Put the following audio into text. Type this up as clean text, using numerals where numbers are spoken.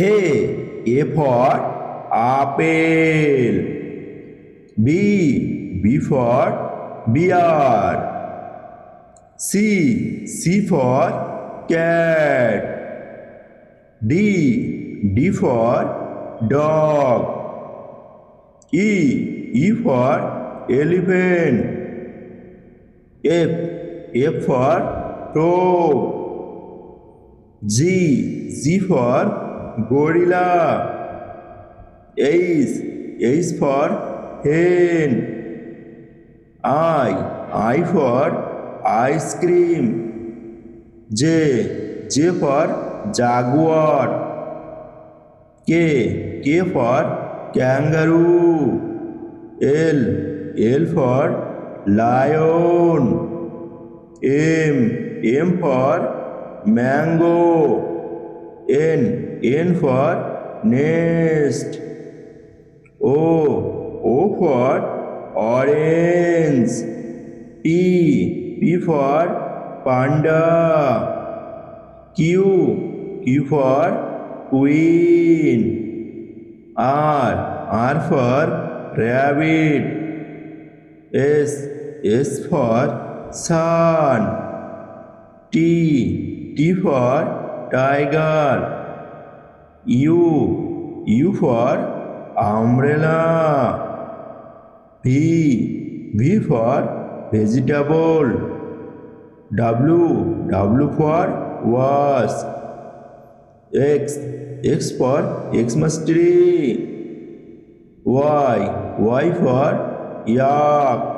A for apple. B for bear. C for cat. D for dog. E for elephant. F for frog. G for gorilla. H for hen. I for ice cream. J for jaguar. K for kangaroo. L for lion. M for mango. N for nest. O for orange. P for panda. Q for queen. R for rabbit. S for sun. T for tiger. U for umbrella. V for vegetable. W for wasp. X for Xmas tree. Y for yak.